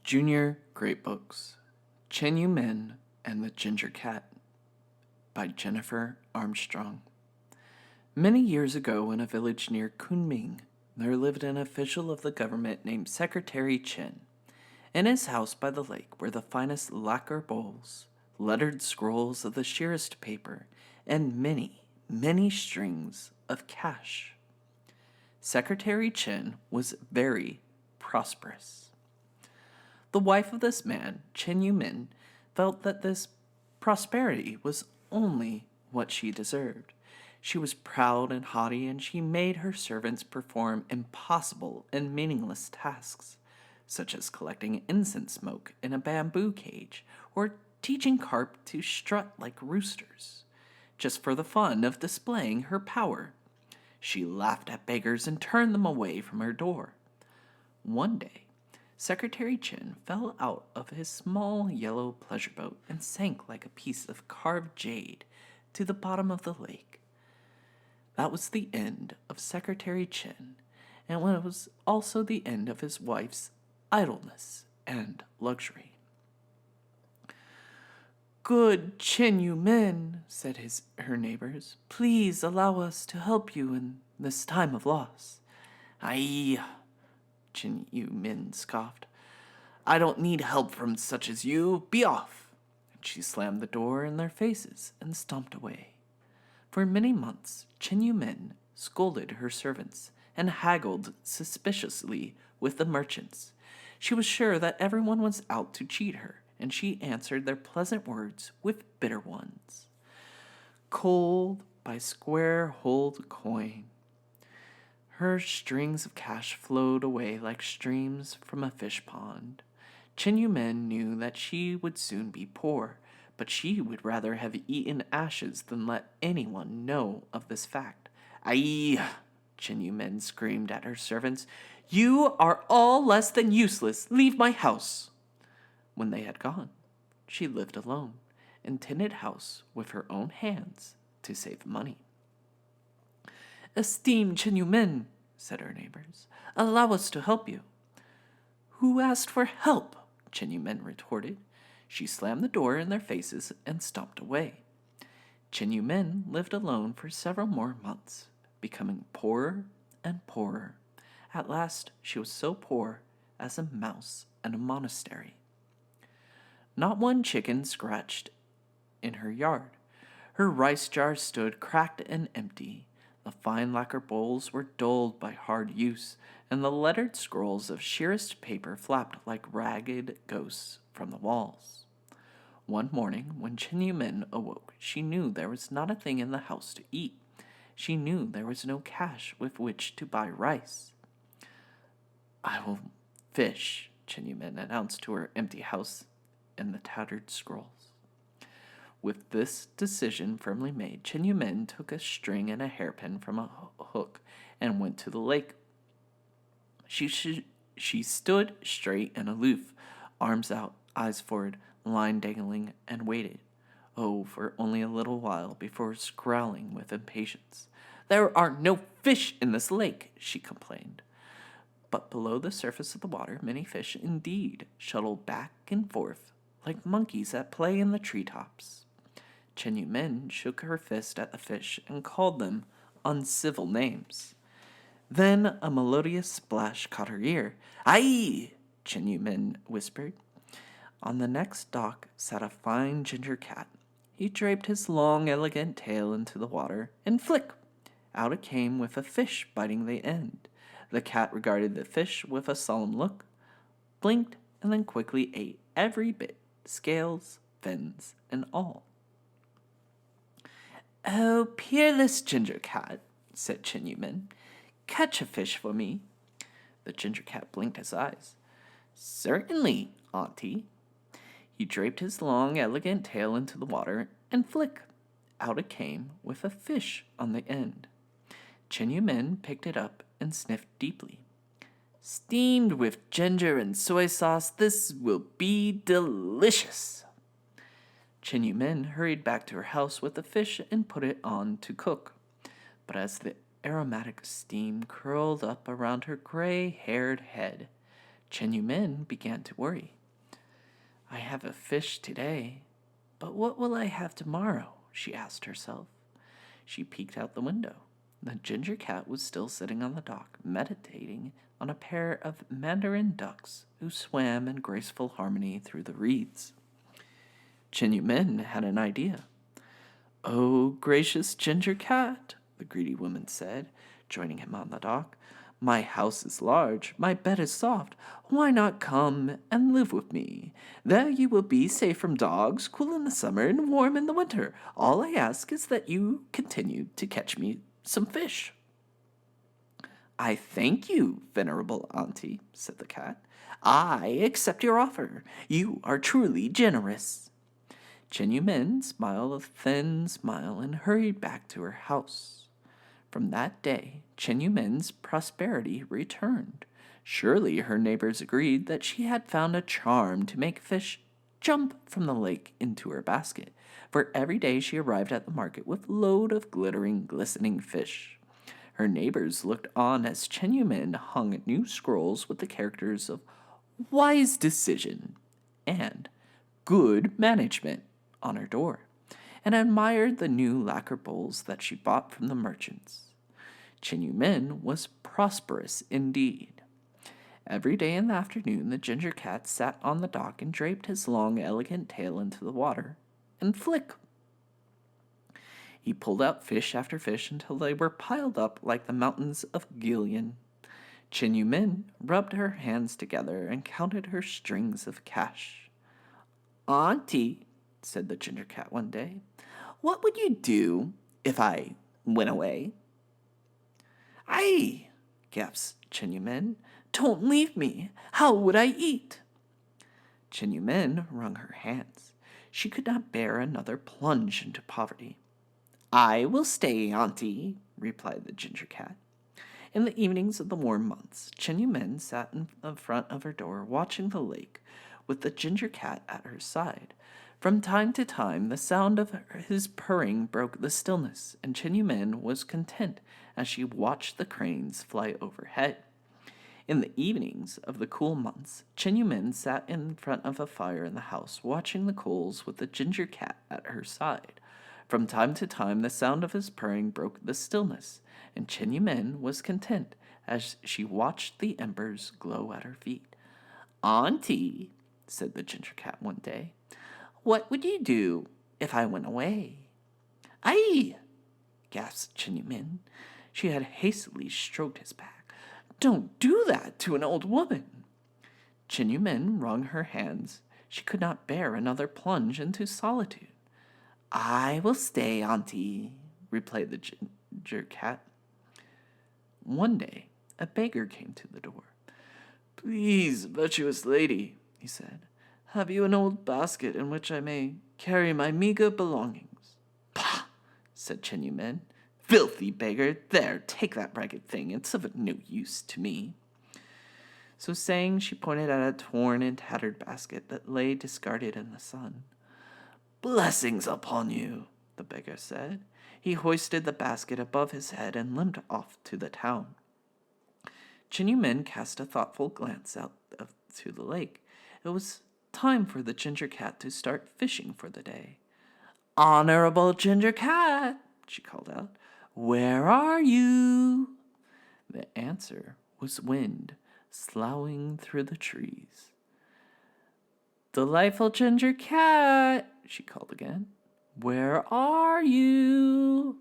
Junior Great Books, Chen Yu Min and the Ginger Cat by Jennifer Armstrong. Many years ago in a village near Kunming, there lived an official of the government named Secretary Chen. In his house by the lake were the finest lacquer bowls, lettered scrolls of the sheerest paper, and many, many strings of cash. Secretary Chen was very prosperous. The wife of this man, Chen Yumin, felt that this prosperity was only what she deserved. She was proud and haughty, and she made her servants perform impossible and meaningless tasks, such as collecting incense smoke in a bamboo cage or teaching carp to strut like roosters, just for the fun of displaying her power. She laughed at beggars and turned them away from her door. One day, Secretary Chen fell out of his small yellow pleasure boat and sank like a piece of carved jade to the bottom of the lake. That was the end of Secretary Chen, and it was also the end of his wife's idleness and luxury. "Good Chen Yu Min," said her neighbors, "please allow us to help you in this time of loss." "Aye," Chen Yu Min scoffed. "I don't need help from such as you. Be off." And she slammed the door in their faces and stomped away. For many months, Chen Yu Min scolded her servants and haggled suspiciously with the merchants. She was sure that everyone was out to cheat her, and she answered their pleasant words with bitter ones. Cold by square-holed coin. Her strings of cash flowed away like streams from a fish pond. Chen Yumen knew that she would soon be poor, but she would rather have eaten ashes than let anyone know of this fact. "Aye," Chen Yumen screamed at her servants, "you are all less than useless. Leave my house." When they had gone, she lived alone and tended house with her own hands to save money. "Esteemed Chen Yumen," said her neighbors, "allow us to help you." "Who asked for help?" Chen Yumen retorted. She slammed the door in their faces and stomped away. Chen Yumen lived alone for several more months, becoming poorer and poorer. At last, she was so poor as a mouse in a monastery. Not one chicken scratched in her yard. Her rice jars stood cracked and empty. The fine lacquer bowls were dulled by hard use, and the lettered scrolls of sheerest paper flapped like ragged ghosts from the walls. One morning, when Chen Yumin awoke, she knew there was not a thing in the house to eat. She knew there was no cash with which to buy rice. "I will fish," Chen Yumin announced to her empty house and the tattered scrolls. With this decision firmly made, Chen Yumen took a string and a hairpin from a hook and went to the lake. She stood straight and aloof, arms out, eyes forward, line dangling, and waited. Oh, for only a little while before growling with impatience. "There are no fish in this lake," she complained. But below the surface of the water, many fish indeed shuttled back and forth like monkeys at play in the treetops. Chen Yumen shook her fist at the fish and called them uncivil names. Then a melodious splash caught her ear. "Aye!" Chen Yumen whispered. On the next dock sat a fine ginger cat. He draped his long, elegant tail into the water, and flick! Out it came with a fish biting the end. The cat regarded the fish with a solemn look, blinked, and then quickly ate every bit, scales, fins, and all. "Oh, peerless ginger cat," said Chen Yumen, "catch a fish for me." The ginger cat blinked his eyes. "Certainly, auntie." He draped his long, elegant tail into the water, and flick! Out it came with a fish on the end. Chen Yumen picked it up and sniffed deeply. "Steamed with ginger and soy sauce, this will be delicious." Chen Yumen hurried back to her house with the fish and put it on to cook. But as the aromatic steam curled up around her gray-haired head, Chen Yumen began to worry. I have a fish today, but what will I have tomorrow? She asked herself. She peeked out the window. The ginger cat was still sitting on the dock, meditating on a pair of mandarin ducks who swam in graceful harmony through the reeds. Chen Yumen had an idea. "Oh, gracious ginger cat," the greedy woman said, joining him on the dock. "My house is large, my bed is soft. Why not come and live with me? There you will be safe from dogs, cool in the summer and warm in the winter. All I ask is that you continue to catch me some fish." "I thank you, venerable auntie," said the cat. "I accept your offer. You are truly generous." Chen Yumen smiled a thin smile and hurried back to her house. From that day, Chen Yumen's prosperity returned. Surely her neighbors agreed that she had found a charm to make fish jump from the lake into her basket, for every day she arrived at the market with a load of glistening fish. Her neighbors looked on as Chen Yumen hung new scrolls with the characters of "wise decision" and "good management" on her door, and admired the new lacquer bowls that she bought from the merchants. Chen Yumen was prosperous indeed. Every day in the afternoon, the ginger cat sat on the dock and draped his long, elegant tail into the water, and flick! He pulled out fish after fish until they were piled up like the mountains of Gillian. Chen Yumen rubbed her hands together and counted her strings of cash. "Auntie," said the ginger cat one day, "what would you do if I went away?" "Aye," gasped Chen Yumen, "don't leave me. How would I eat?" Chen Yumen wrung her hands. She could not bear another plunge into poverty. "I will stay, auntie," replied the ginger cat. In the evenings of the warm months, Chen Yumen sat in the front of her door watching the lake, with the ginger cat at her side. From time to time, the sound of his purring broke the stillness, and Chen Yumen was content as she watched the cranes fly overhead. In the evenings of the cool months, Chen Yumen sat in front of a fire in the house, watching the coals with the ginger cat at her side. From time to time, the sound of his purring broke the stillness, and Chen Yumen was content as she watched the embers glow at her feet. "Auntie," said the ginger cat one day, "what would you do if I went away?" "Aye," gasped Chen Yumen. She had hastily stroked his back. "Don't do that to an old woman." Chen Yumen wrung her hands. She could not bear another plunge into solitude. "I will stay, auntie," replied the ginger cat. One day, a beggar came to the door. "Please, virtuous lady," he said, "have you an old basket in which I may carry my meager belongings?" "Pah!" said Chen Yumen. "Filthy beggar! There, take that ragged thing. It's of no use to me." So saying, she pointed at a torn and tattered basket that lay discarded in the sun. "Blessings upon you," the beggar said. He hoisted the basket above his head and limped off to the town. Chen Yumen cast a thoughtful glance out to the lake. It was time for the ginger cat to start fishing for the day. "Honorable ginger cat," she called out, "where are you?" The answer was wind sloughing through the trees. "Delightful ginger cat," she called again, "where are you?"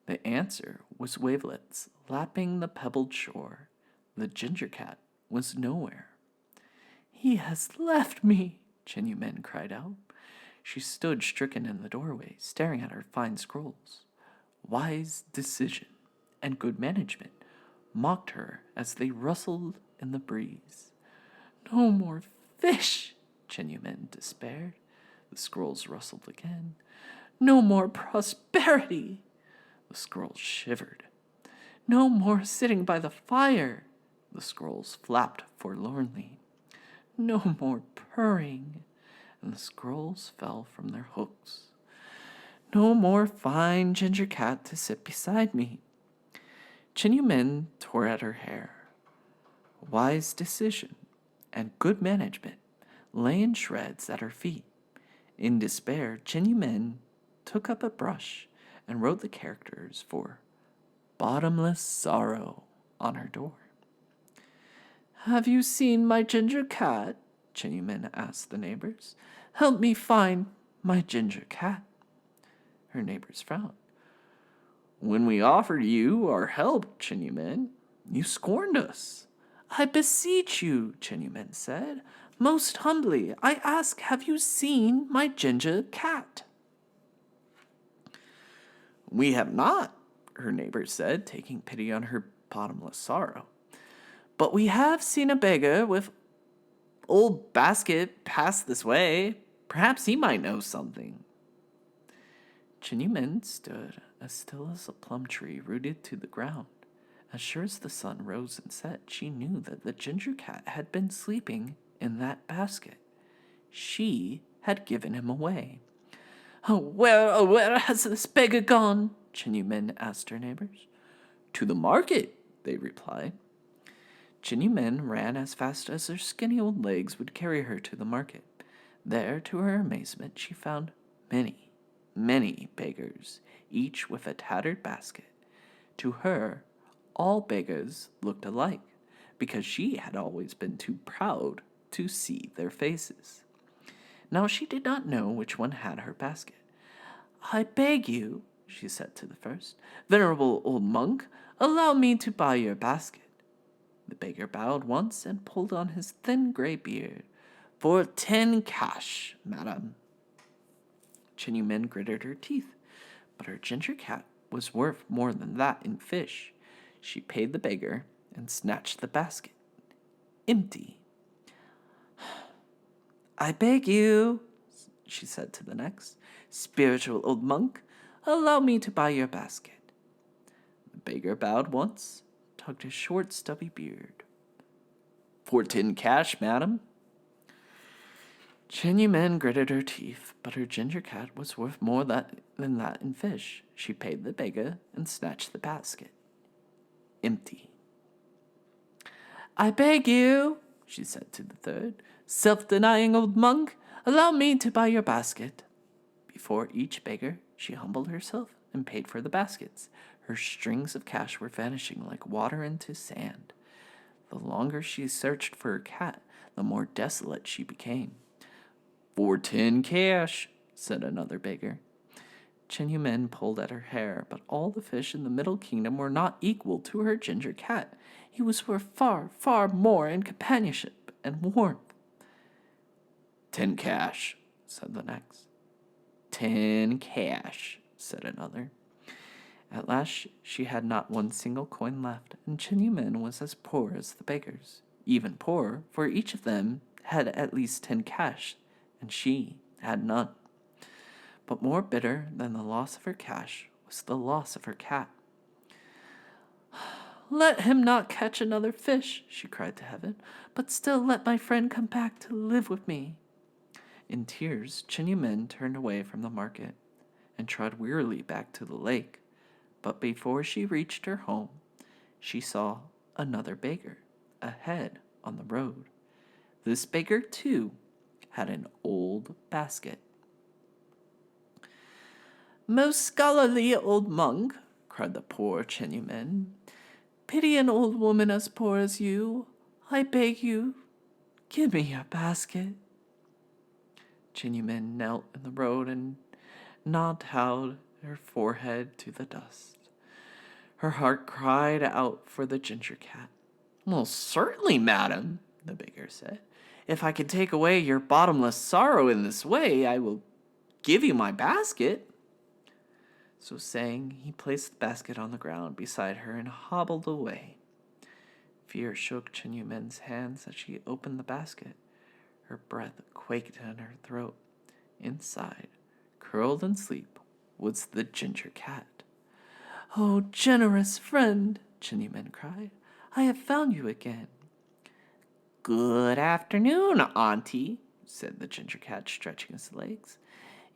The answer was wavelets lapping the pebbled shore. The ginger cat was nowhere. "He has left me," Chen Yumen cried out. She stood stricken in the doorway, staring at her fine scrolls. Wise decision and good management mocked her as they rustled in the breeze. "No more fish," Chen Yumen despaired. The scrolls rustled again. "No more prosperity." The scrolls shivered. "No more sitting by the fire." The scrolls flapped forlornly. "No more purring." And the scrolls fell from their hooks. "No more fine ginger cat to sit beside me." Chen Yumen tore at her hair. Wise decision and good management lay in shreds at her feet. In despair, Chen Yumen took up a brush and wrote the characters for Bottomless Sorrow on her door. "Have you seen my ginger cat?" Chen Yumen asked the neighbors. "Help me find my ginger cat." Her neighbors frowned. "When we offered you our help, Chen Yumen, you scorned us." "I beseech you," Chen Yumen said, "most humbly, I ask, have you seen my ginger cat?" "We have not," her neighbors said, taking pity on her bottomless sorrow. "But we have seen a beggar with old basket pass this way. Perhaps he might know something." Chen Yumen stood as still as a plum tree rooted to the ground. As sure as the sun rose and set, she knew that the ginger cat had been sleeping in that basket. She had given him away. Where has this beggar gone?" Chen Yumen asked her neighbors. "To the market," they replied. Chen Yumen ran as fast as her skinny old legs would carry her to the market. There, to her amazement, she found many, many beggars, each with a tattered basket. To her, all beggars looked alike, because she had always been too proud to see their faces. Now she did not know which one had her basket. "I beg you," she said to the first, "venerable old monk, allow me to buy your basket." The beggar bowed once and pulled on his thin gray beard. "For 10 cash, madam." Chen Yumen gritted her teeth, but her ginger cat was worth more than that in fish. She paid the beggar and snatched the basket. Empty. "I beg you," she said to the next, "spiritual old monk, allow me to buy your basket." The beggar bowed once, tugged his short, stubby beard. "For 10 cash, madam." Chen Yumen gritted her teeth, but her ginger cat was worth more than that in fish. She paid the beggar and snatched the basket. Empty. "I beg you," she said to the third, "self-denying old monk, allow me to buy your basket." Before each beggar, she humbled herself and paid for the baskets. Her strings of cash were vanishing like water into sand. The longer she searched for her cat, the more desolate she became. "For 10 cash," said another beggar. Chen Yumen pulled at her hair, but all the fish in the Middle Kingdom were not equal to her ginger cat. He was worth far, far more in companionship and warmth. "10 cash," said the next. "10 cash," said another. At last she had not one single coin left, and Chen Yumen was as poor as the beggars. Even poorer, for each of them had at least 10 cash, and she had none. But more bitter than the loss of her cash was the loss of her cat. "Let him not catch another fish," she cried to heaven, "but still let my friend come back to live with me." In tears, Chen Yumen turned away from the market and trod wearily back to the lake. But before she reached her home, she saw another beggar ahead on the road. This beggar, too, had an old basket. "Most scholarly old monk," cried the poor Chen Yumen, "pity an old woman as poor as you. I beg you, give me your basket." Chen Yumen knelt in the road and bowed her forehead to the dust. Her heart cried out for the ginger cat. "Well, certainly, madam," the beggar said. "If I can take away your bottomless sorrow in this way, I will give you my basket." So saying, he placed the basket on the ground beside her and hobbled away. Fear shook Chen Yumen's hands as she opened the basket. Her breath quaked in her throat. Inside, curled in sleep, was the ginger cat. "Oh, generous friend," Chen Yumen cried, "I have found you again." "Good afternoon, Auntie," said the ginger cat, stretching his legs.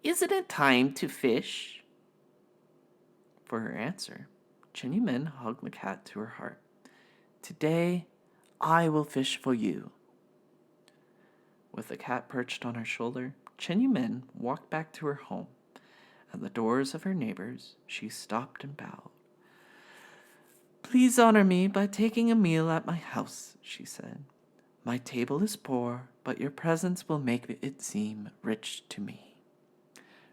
"Isn't it time to fish?" For her answer, Chen Yumen hugged the cat to her heart. "Today, I will fish for you." With the cat perched on her shoulder, Chen Yumin walked back to her home. At the doors of her neighbors, she stopped and bowed. "Please honor me by taking a meal at my house," she said. "My table is poor, but your presence will make it seem rich to me."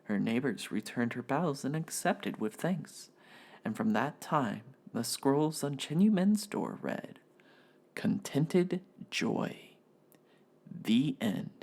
Her neighbors returned her bows and accepted with thanks, and from that time the scrolls on Chen Yumen's door read, "Contented Joy." The end.